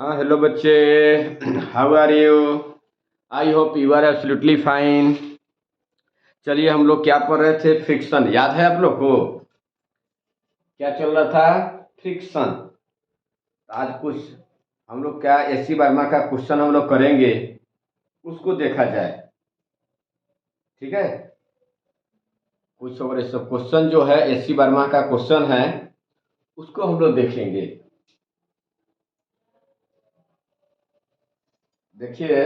हाँ, हेलो बच्चे। How are you? I hope you are absolutely fine. चलिए, हम लोग क्या पढ़ रहे थे? फ्रिक्शन। याद है आप लोग को? क्या चल रहा था? फ्रिक्शन। आज कुछ हम लोग क्या एस सी वर्मा का क्वेश्चन हम लोग करेंगे, उसको देखा जाए। ठीक है। कुछ और ऐसा क्वेश्चन जो है एस सी वर्मा का क्वेश्चन है, उसको हम लोग देखेंगे। देखिए,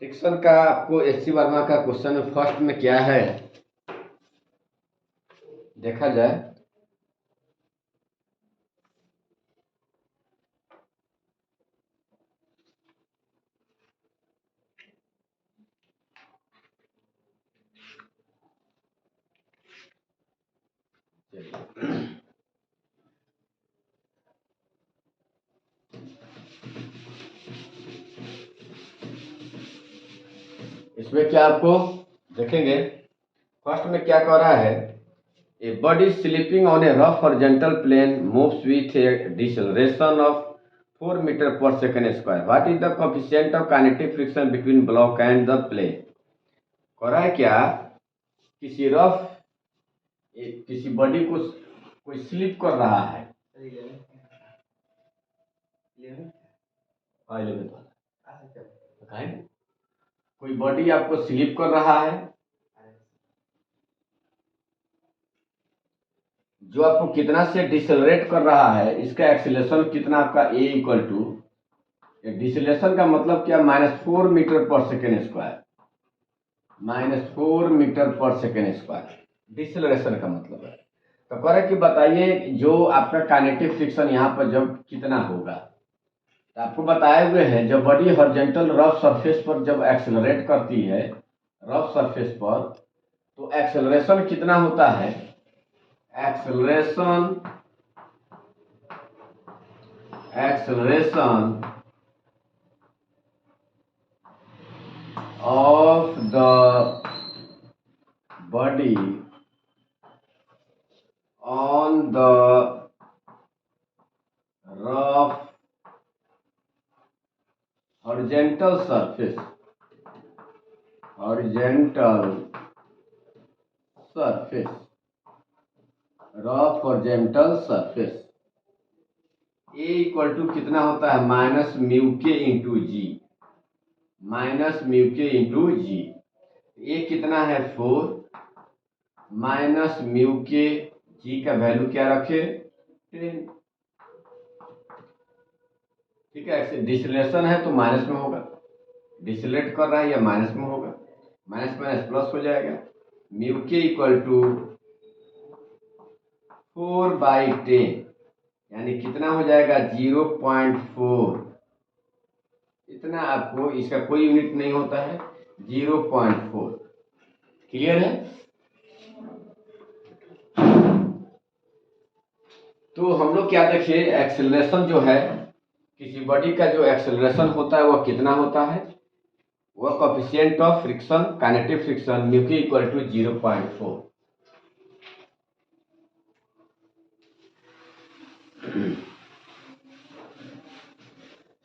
फ्रिक्शन का आपको एस सी वर्मा का क्वेश्चन फर्स्ट में क्या है देखा जाए। इसमें क्या आपको देखेंगे, फर्स्ट में क्या कह रहा है? A bird is sleeping on a rough horizontal plane moves with a deceleration of 4 meter per second square. What is the coefficient of kinetic friction between block and the plane? कह रहा है क्या? किसी रफ किसी body को कोई slip कर रहा है। हाँ, 11 वाला कोई बॉडी आपको स्लिप कर रहा है, जो आपको कितना से डिसेलरेट कर रहा है, इसका एक्सीलरेशन कितना आपका ए इक्वल टू, डिसेलेशन का मतलब क्या? -4 metre per second square. -4 metre per second square deceleration का मतलब है। तो कह रहे कि बताइए जो आपका काइनेटिक फ्रिक्शन यहाँ पर जब कितना होगा। तो आपको बताए हुए हैं, जब बॉडी हॉरिजॉन्टल रफ सरफेस पर जब एक्सेलरेट करती है, रफ सरफेस पर, तो एक्सेलरेशन कितना होता है? Acceleration acceleration of the body on the rough horizontal surface rough horizontal surface a equal to कितना होता है? Minus mu k into g. A कितना है? 4 माइनस म्यू के, जी का वैल्यू क्या रखे? 10। ठीक है। डिसलेशन है तो माइनस में होगा, डिसलेट कर रहा है या माइनस में होगा, माइनस माइनस प्लस हो जाएगा। म्यू के इक्वल टू 4/10, यानी कितना हो जाएगा? 0.4। इतना आपको, इसका कोई यूनिट नहीं होता है, 0.4। क्लियर है? तो हम लोग क्या देखे, एक्सेलरेशन जो है, किसी बॉडी का जो एक्सेलरेशन होता है वह कितना होता है? वह coefficient of friction, kinetic friction, mu के इक्वल टू 0.4।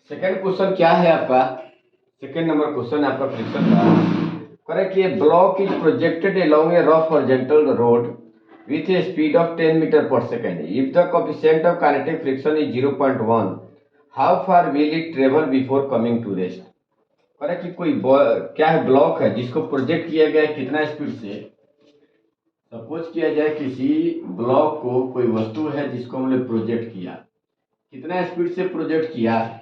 सेकेंड क्वेश्चन क्या है आपका? सेकेंड नंबर क्वेश्चन आपका फ्रिक्शन का। करेक्ट। कि block is projected along A rough horizontal road with a speed of 10 meter per second. If the coefficient of kinetic friction is 0.1, how far will it travel before coming to rest? Correct. कि कोई क्या है? Block है जिसको project किया गया है कितना स्पीड से। सपोज किया जाए किसी ब्लॉक को, कोई वस्तु है जिसको हमने प्रोजेक्ट किया, कितना स्पीड से प्रोजेक्ट किया?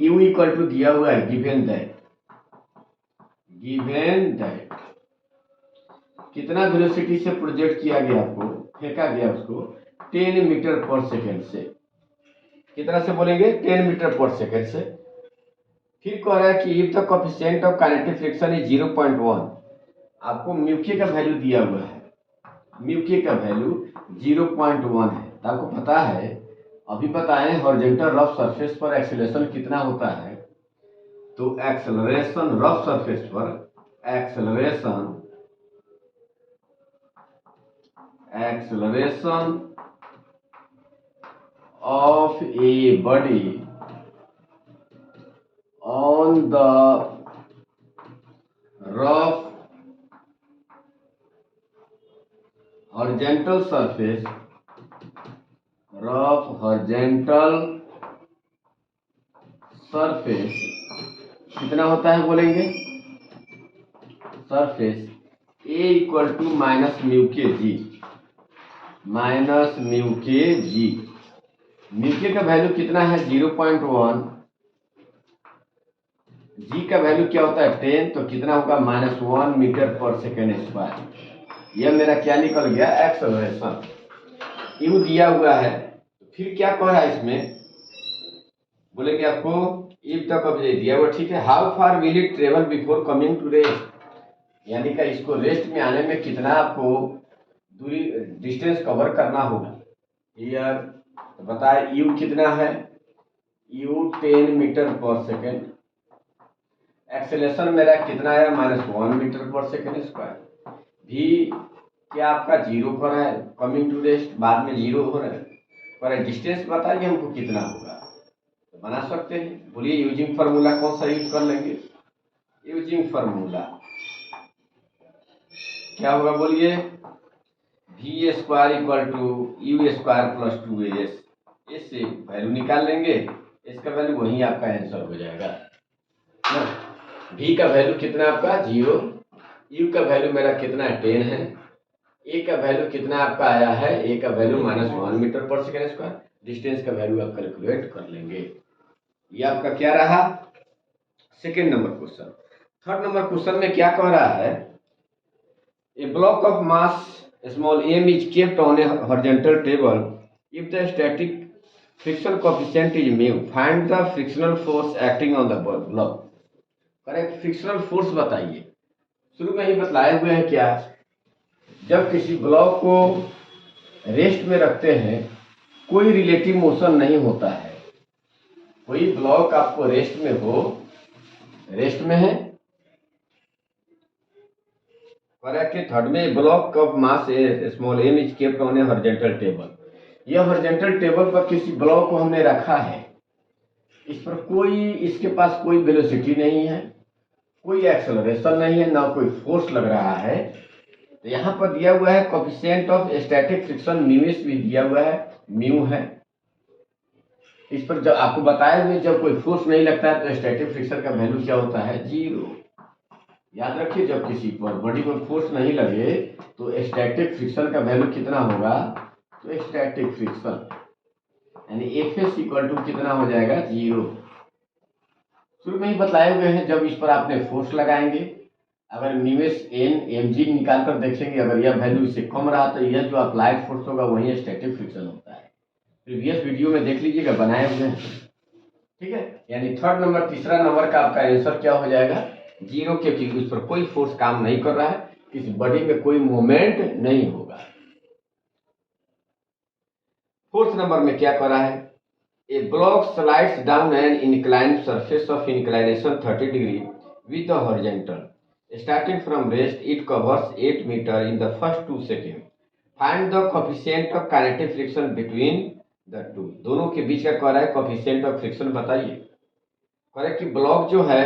u इक्वल टू दिया हुआ है, गिवन दैट कितना वेलोसिटी से प्रोजेक्ट किया गया, आपको फेंका गया उसको 10 मीटर पर सेकेंड से। कितना से बोलेंगे? 10 मीटर पर सेकेंड से। फिर कह रहा है कि if the coefficient of kinetic friction is 0.1, आपको म्यू के का वैल्यू दिया हुआ है, म्यू के का वैल्यू 0.1 है। तो आपको पता है, अभी बताएं हॉरिजॉन्टल रफ सरफेस पर एक्सेलरेशन कितना होता है। तो एक्सेलरेशन रफ सरफेस पर, acceleration of a body on the rough horizontal surface, कितना होता है बोलेंगे, surface A equal to minus mu k g, mu के का वैल्यू कितना है 0.1, जी का वैल्यू क्या होता है 10, तो कितना होगा -1 मीटर पर सेकेंड स्क्वायर। यह मेरा क्या निकल गया एक्सेलरेशन। यू दिया हुआ है, फिर क्या कह रहा है इसमें, बोलेंगे आपको इफ तक अभी दिया हुआ, ठीक है। How far will it travel before coming to rest, यानी कि इसको रेस्ट में आने में कितना आपको दूरी डिस्टेंस कवर करना होगा। यार तो बताए यू कितना है, you 10 metre per second, acceleration मेरा कितना है -1 मीटर पर सेकेंड स्क्वायर। भी क्या आपका 0 पर है, कमिंग टू रेस्ट बाद में 0 हो रहा है, पर डिस्टेंस बताइए हमको कितना होगा, तो बना सकते हैं। बोलिए यूजिंग फार्मूला कौन सा यूज कर लेंगे, यूजिंग फार्मूला क्या होगा बोलिए, v square equal to u square plus 2as, इससे वैल्यू निकाल लेंगे, इसका वैल्यू वही आपका आंसर हो जाएगा ना। v का वैल्यू कितना आपका 0, u का वैल्यू मेरा कितना 10 है, a का वैल्यू कितना आपका आया है, a का value -1 metre per second square, distance का वैल्यू आप कैलकुलेट कर लेंगे। ये आपका क्या रहा second number question. Third number question में क्या कह रहा है, a block of mass small m is kept on a horizontal table if the static friction coefficient is mu, find the frictional force acting on the block। Correct frictional force बताइए। शुरू में ही बतलाए हुए हैं क्या, जब किसी ब्लॉक को रेस्ट में रखते हैं कोई रिलेटिव मोशन नहीं होता है। कोई ब्लॉक आपको रेस्ट में हो, रेस्ट में है, करेक्ट। थर्ड में block of mass small m is kept on A horizontal table, यह हॉरिजॉन्टल टेबल पर किसी ब्लॉक को हमने रखा है, इस पर कोई, इसके पास कोई वेलोसिटी नहीं है, कोई एक्सेलरेशन नहीं है, ना कोई फोर्स लग रहा है। तो यहाँ पर दिया हुआ है कोफिशिएंट ऑफ स्टैटिक फ्रिक्शन म्यूस भी दिया हुआ है, म्यू है। इस पर जब आपको बताए हुए जब कोई फोर्स नहीं लगता है तो स्टैटिक फ्रिक्शन का वैल्यू क्या होता है 0। याद रखिए जब किसी पर बॉडी पर फोर्स नहीं लगे तो स्टैटिक फ्रिक्शन का वैल्यू कितना होगा, तो स्टैटिक फ्रिक्शन यानी Fs इक्वल टू कितना हो जाएगा 0। शुरू में ही बताए हुए हैं जब इस पर आपने फोर्स लगाएंगे, अगर म्यूएस एन mg निकाल कर देखेंगे, अगर यह वैल्यू इससे कम रहा तो यह जो अप्लाइड फोर्स होगा वही स्टैटिक फ्रिक्शन होता है। प्रीवियस वीडियो में देख लीजिएगा, बनाए हुए हैं, ठीक है। यानी थर्ड नंबर, तीसरा नंबर का आपका आंसर क्या हो जाएगा 0, क्योंकि उस पर कोई फोर्स काम नहीं कर रहा है, किसी बॉडी में कोई मूवमेंट नहीं होगा। फोर्थ नंबर में क्या कर रहा है, a block slides down an inclined surface of inclination 30 degree with the horizontal. Starting from rest, it covers 8 meter in the first 2 seconds. Find the coefficient of kinetic friction between the two. दोनों के बीच का कह रहा है coefficient of friction बताइए। कह रहा है कि ब्लॉक जो है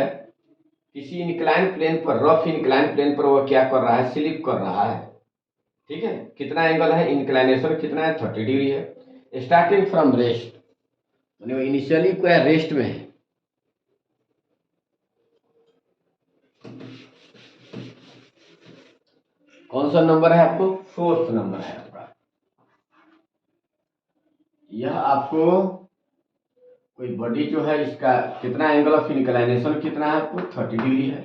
किसी इंक्लाइन प्लेन पर, रफ इंक्लाइन प्लेन पर वह क्या कर रहा है, स्लिप कर रहा है, ठीक है। कितना एंगल है, इंक्लाइनेशन कितना है 30 डिग्री है। स्टार्टिंग फ्रॉम रेस्ट, इनिशियली क्या रेस्ट में है, कौन सा नंबर है आपको, फोर्थ नंबर है आपका। यह आपको कोई बॉडी जो है इसका कितना एंगल ऑफ इंक्लाइनेशन कितना है आपको 30 डिग्री है।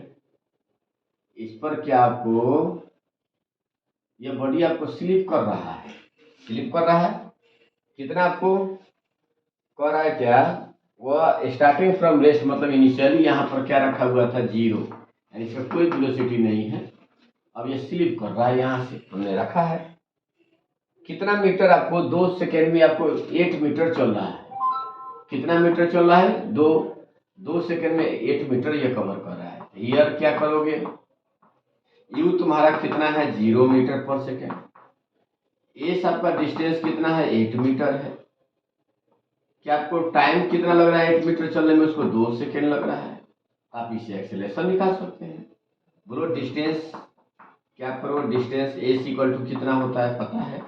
इस पर क्या आपको यह बॉडी आपको स्लिप कर रहा है, स्लिप कर रहा है, कितना आपको कह रहा है क्या, वह स्टार्टिंग फ्रॉम रेस्ट मतलब इनिशियली यहाँ पर क्या रखा हुआ था 0, यानी इसका कोई वेलोसिटी नहीं है। अब ये स्लिप कर रहा है, यहाँ से हमने रखा है, कितना मीटर आपको 2 सेकेंड में आपको 8 मीटर चल रहा है, कितना मीटर चल रहा है 2 सेकेंड में 8 मीटर ये कवर कर रहा है। हियर क्या करोगे, यू तुम्हारा कितना है 0 मीटर पर सेकेंड, एस आपका डिस्टेंस कितना है 8 मीटर है, कि आपको टाइम कितना लग रहा है 8 मीटर चलने में, उसको 2 सेकेंड लग रहा है। आप इसे एक्सेलरेशन निकाल सकते हैं। बोलो डिस्टेंस क्या करो, डिस्टेंस एस इक्वल टू कितना होता है पता है,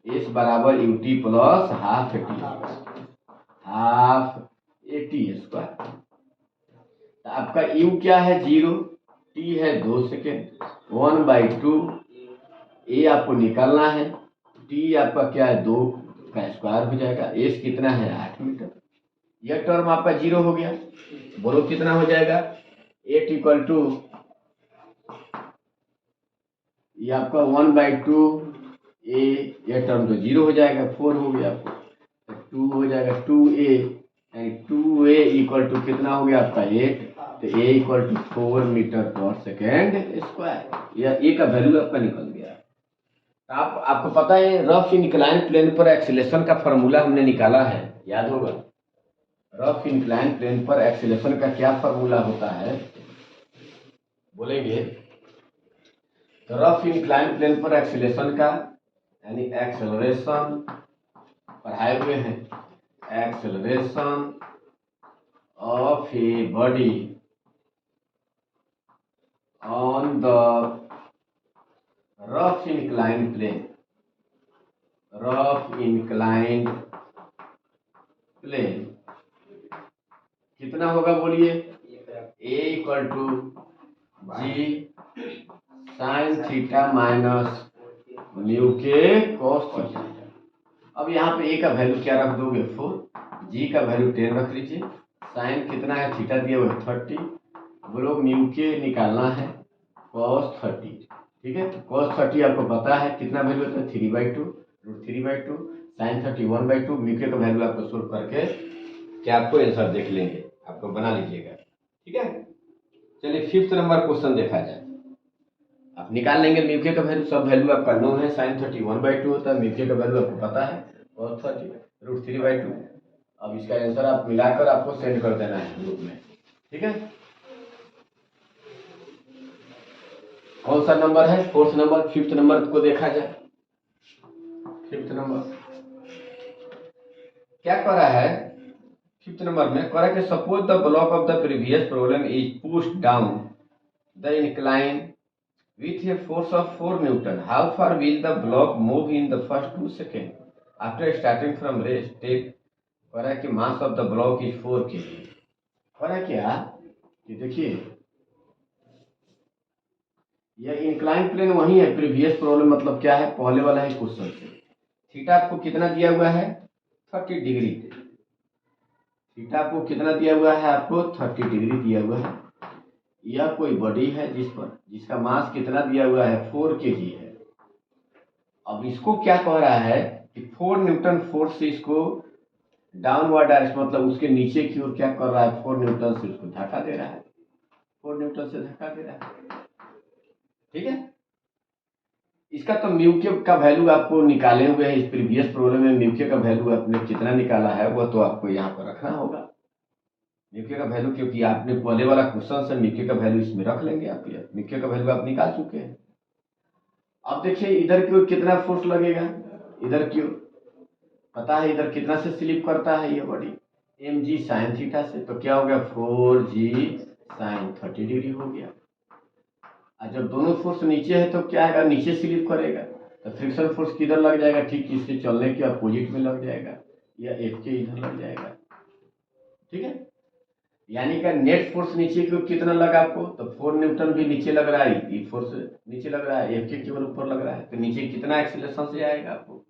एस बराबर U T plus half A T square, half A T square. आपका यू क्या है 0, टी है 2 सेकेंड, 1/2 ए आपको निकालना है, टी आपका क्या है 2 का स्क्वायर हो जाएगा, एस कितना है 8 मीटर। यह टर्म आपका 0 हो गया। बोलो कितना हो जाएगा, 8 इक्वल टू ये आपका 1/2 ए, यह टर्म तो 0 हो जाएगा, 4 हो गया आपको, 2 हो जाएगा 2a, यानी 2a इक्वल टू कितना हो गया आपका 8, तो a equal to 4 metre per second square. यह a का वैल्यू आपका निकल गया। आपको पता है रफ इंक्लाइन प्लेन पर एक्सीलरेशन का फॉर्मूला हमने निकाला है, याद होगा। रफ इंक्लाइन प्लेन पर एक्सीलरेशन का क्या फॉर्मूला होता है बोलेंगे, तो रफ इंक्लाइन प्लेन पर एक्सीलरेशन का यानी एक्सेलरेशन पढ़ाए हुए हैं, acceleration of a body on the rough incline plane, rough incline plane कितना होगा बोलिए, a equal to g sine theta minus mu के कॉस थीटा। अब यहाँ पे ए का वैल्यू क्या रख दोगे 4, जी का वैल्यू 10 रख लीजिए, साइन कितना है थीटा दिया हुआ 30, बोलो म्यू के निकालना है कॉस 30, ठीक है। तो कॉस 30 आपको पता है कितना वैल्यू होता है 3/2 √3/2, साइन 30 1/2, म्यू के का वैल्यू आपको सोल्व करके क्या आपको आंसर देख लेंगे, आपको बना लीजिएगा, ठीक है। चलिए 5th नंबर क्वेश्चन देखा जाए। आप निकाल लेंगे म्यू के का वैल्यू, सब वैल्यू आपका नो है, साइन 30 1/2 होता है, म्यू के का वैल्यू आपको पता है cos 30 √3/2। अब इसका आंसर आप मिलाकर आपको सेंड कर देना है ग्रुप में, ठीक है। कौन सा नंबर है, 4th नंबर। 5th नंबर को देखा जाए। 5th नंबर क्या कर रहा है, 5th नंबर में कर रहा है कि suppose the block of the previous problem is pushed down the incline with a force of 4 Newton. How far will the block move in the first 2 seconds after starting from rest? Take कह रहा है कि mass of the block is 4 kg। कह रहा है क्या कि देखिए यह इंक्लाइन प्लेन वही है, प्रीवियस प्रॉब्लम मतलब क्या है पहले वाला है क्वेश्चन से। थीटा आपको कितना दिया हुआ है 30 डिग्री, थीटा आपको कितना दिया हुआ है, आपको 30 डिग्री दिया हुआ है। यह कोई बॉडी है जिसका मास कितना दिया हुआ है 4 kg है। अब इसको क्या कह रहा है कि 4 न्यूटन फोर्स से इसको डाउनवर्ड डायरेक्शन मतलब उसके नीचे की ओर क्या कर रहा है 4 न्यूटन से उसको धक्का दे रहा है, 4 न्यूटन से धक्का दे रहा है, ठीक है। इसका तो म्यू के का वैल्यू आपको निकाले हुए हैं, इस प्रीवियस प्रॉब्लम में म्यू के का वैल्यू आपने कितना निकाला है वह तो आपको यहाँ पर रखना होगा म्यू के का वैल्यू, क्योंकि आपने पहले वाला क्वेश्चन से म्यू के का वैल्यू इसमें रख लेंगे, आप म्यू के का वैल्यू आप निकाल चुके हैं। अब देखिए इधर की ओर कितना फोर्स लगेगा, इधर की ओर पता है इधर कितना से स्लिप करता है ये बॉडी mg साइन थीटा से, तो क्या हो गया 4g साइन 30 डिग्री हो गया। और जब दोनों फोर्स नीचे है तो क्या है नीचे स्लिप करेगा, तो फ्रिक्शन फोर्स किधर लग जाएगा, ठीक इसके चलने के अपोजिट में लग जाएगा, या एफ के इधर लग जाएगा, ठीक है। यानी कि नेट फोर्स नीचे की कितना लगा आपको, तो 4 न्यूटन भी नीचे लग रहा है, ये फोर्स नीचे लग रहा है, एफ के केवल ऊपर लग रहा है, तो नीचे कितना एक्सीलरेशन से आएगा आपको,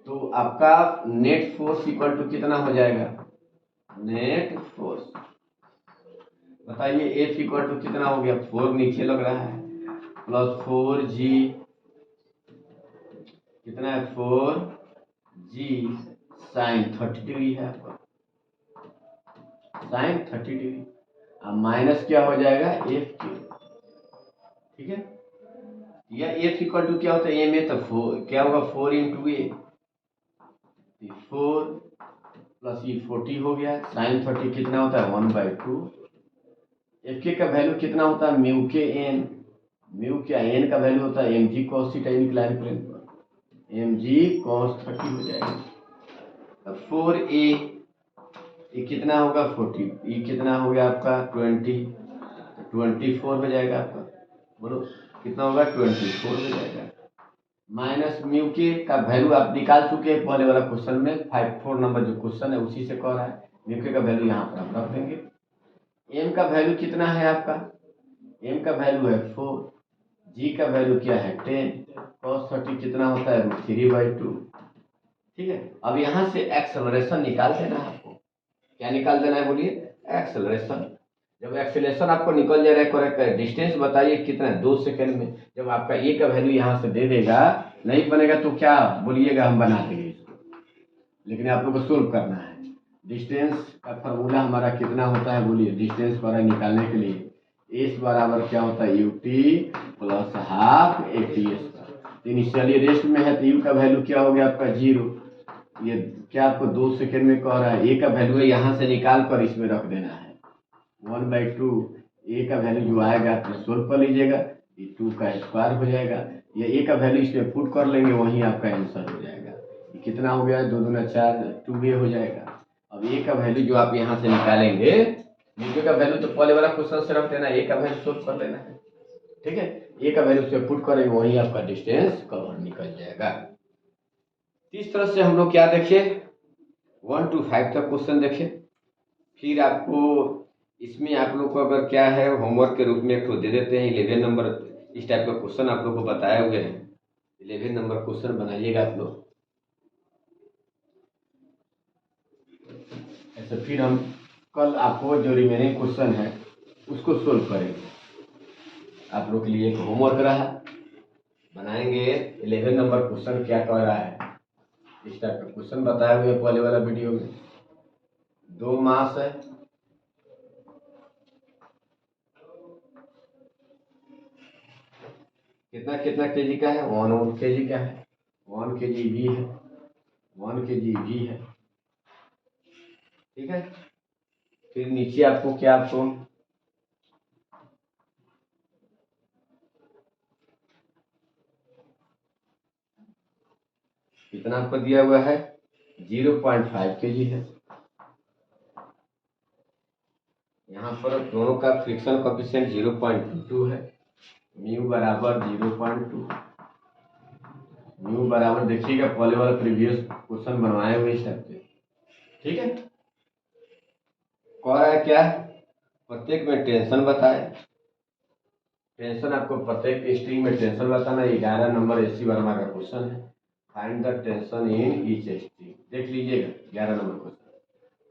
तो आपका नेट फोर्स इक्वल टू कितना हो जाएगा, नेट फोर्स बताइए एफ इक्वल टू कितना हो गया, 4 नीचे लग रहा है प्लस 4g कितना है 4g साइन 30 डिग्री है आपका, साइन 30 डिग्री, अब माइनस क्या हो जाएगा एफ के, ठीक है। यह एफ इक्वल टू क्या होता है एम ए, तो 4 क्या होगा 4 इंटू ए, 4 प्लस ये 40 हो गया, साइन 30 कितना होता है 1/2, एफ के का वैल्यू कितना होता है म्यू के एन, म्यू क्या एन का वैल्यू होता है mg cos theta incline plane पर, mg cos 30 हो जाएगा, 4a, ये कितना होगा 40, ये कितना हो गया आपका 20, 24 हो जाएगा आपका, बोलो कितना होगा 24 हो जाएगा। माइनस म्यू के का वैल्यू आप निकाल चुके हैं पहले वाला क्वेश्चन में, 4 नंबर जो क्वेश्चन है उसी से कह रहा है। म्यू के का वैल्यू यहाँ पर आप रख देंगे। एम का वैल्यू कितना है आपका, एम का वैल्यू है 4, जी का वैल्यू क्या है 10, cos 30 कितना होता है √3/2। ठीक है, अब यहाँ से एक्सेलरेशन निकाल देना है आपको। क्या निकाल देना है बोलिए, एक्सेलरेशन। जब एक्सेलरेशन आपको निकल जा रहा है करेक्ट, डिस्टेंस बताइए कितना है 2 सेकंड में। जब आपका ए का वैल्यू यहाँ से दे देगा, नहीं बनेगा तो क्या बोलिएगा, हम बना देंगे इसको, लेकिन आप लोग को सोल्व करना है। डिस्टेंस का फॉर्मूला हमारा कितना होता है बोलिए, डिस्टेंस पर निकालने के लिए एस बराबर क्या होता है UT plus half ATS। Initially rest में है तो यू का वैल्यू क्या हो गया आपका 0। ये क्या आपको 2 सेकेंड में कह रहा है, ए का वैल्यू है यहाँ से निकाल कर इसमें रख देना है 1/2। ए का वैल्यू जो आएगा आप सोल्व कर लीजिएगा, ये 2 का स्क्वायर हो जाएगा, या ए का वैल्यू इसमें पुट कर लेंगे, वहीं आपका आंसर हो जाएगा। ये कितना हो गया 2 दूना 4, 2a हो जाएगा। अब ए का वैल्यू जो आप यहाँ से निकालेंगे, नीचे का वैल्यू तो पहले वाला क्वेश्चन से रख देना, ए का वैल्यू सोल्व कर लेना है। ठीक है, ए का वैल्यू उसमें पुट करेंगे, वहीं आपका डिस्टेंस कवर निकल जाएगा। इस तरह से हम लोग क्या देखे 1 to 5 तक क्वेश्चन देखे। फिर आपको इसमें आप लोग को अगर क्या है होमवर्क के रूप में एक तो दे देते हैं 11 नंबर, इस टाइप का क्वेश्चन आप लोग को बताए हुए हैं। 11 नंबर क्वेश्चन बनाइएगा आप लोग ऐसे। फिर हम कल आपको जो रिमेनिंग क्वेश्चन है उसको सोल्व करेंगे। आप लोग के लिए एक होमवर्क रहा, बनाएंगे 11 नंबर क्वेश्चन क्या कह रहा है, इस टाइप का क्वेश्चन बताए हुए पहले वाला वीडियो में। 2 मास है, कितना कितना केजी का है 1 केजी का है, 1 केजी भी है, 1 केजी भी है। ठीक है, फिर नीचे आपको क्या आपको कितना आपको दिया हुआ है 0.5 केजी है। यहाँ पर दोनों का फ्रिक्शन कोएफिशिएंट 0.22 है, म्यू बराबर 0.2। म्यू बराबर देखिएगा पहले वाला प्रीवियस क्वेश्चन बनवाए हुए इस टाइप से। ठीक है, कह रहा है क्या प्रत्येक में टेंशन बताए, टेंशन आपको प्रत्येक स्ट्रिंग में टेंशन बताना। 11 नंबर एसी वर्मा का क्वेश्चन है, find the tension in each string. देख लीजिएगा 11 नंबर क्वेश्चन,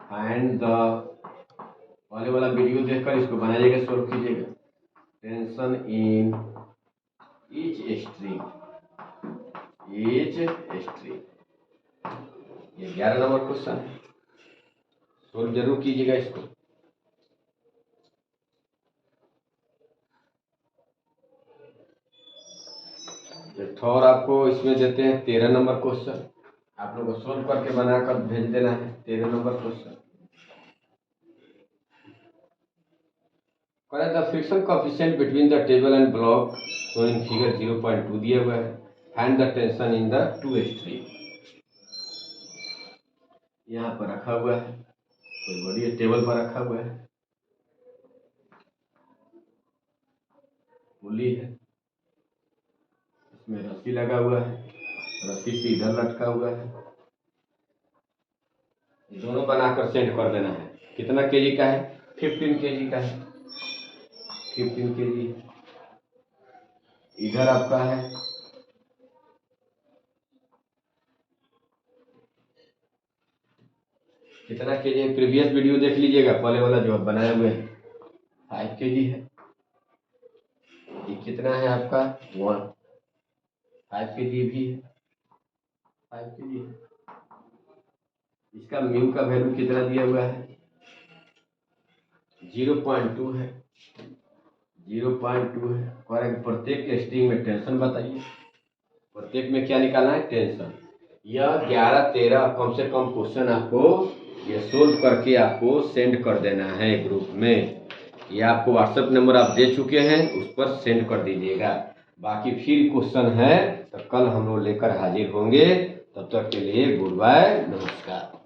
फाइंड द, पहले वाला वीडियो देखकर इसको बनाइएगा, सोल्व कीजिएगा। Tension in each string, each string, ये 11 नंबर क्वेश्चन है, सोल्व जरूर कीजिएगा इसको। थोड़ा आपको इसमें देते हैं 13 नंबर क्वेश्चन, आप लोगों को सोल्व करके बनाकर भेज देना है 13 नंबर क्वेश्चन। करें the friction coefficient between the table and block showing figure 0.2 दिया हुआ है, find the tension in the 2 string. यहाँ पर रखा हुआ है, कोई बड़ी टेबल पर रखा हुआ है, पुली है, इसमें रस्सी लगा हुआ है, रस्सी से इधर लटका हुआ है, दोनों बनाकर सेंड कर देना है। कितना केजी का है 15 केजी का है, 15 केजी। इधर आपका है कितना केजी है, प्रीवियस वीडियो देख लीजिएगा, पहले वाला जो बनाए हुए हैं 5 केजी है। ये कितना है आपका 5 केजी भी है, 5 केजी है। इसका म्यू का वैल्यू कितना दिया हुआ है 0.2 है, 0.2 है। करेक्ट, प्रत्येक स्ट्रिंग में टेंशन बताइए, प्रत्येक में क्या निकालना है टेंशन। यह 11-13 कम से कम क्वेश्चन आपको ये सोल्व करके आपको सेंड कर देना है ग्रुप में। ये आपको व्हाट्सएप नंबर आप दे चुके हैं, उस पर सेंड कर दीजिएगा। बाकी फिर क्वेश्चन है तो कल हम लोग लेकर हाजिर होंगे, तब तक के लिए गुड बाय, नमस्कार।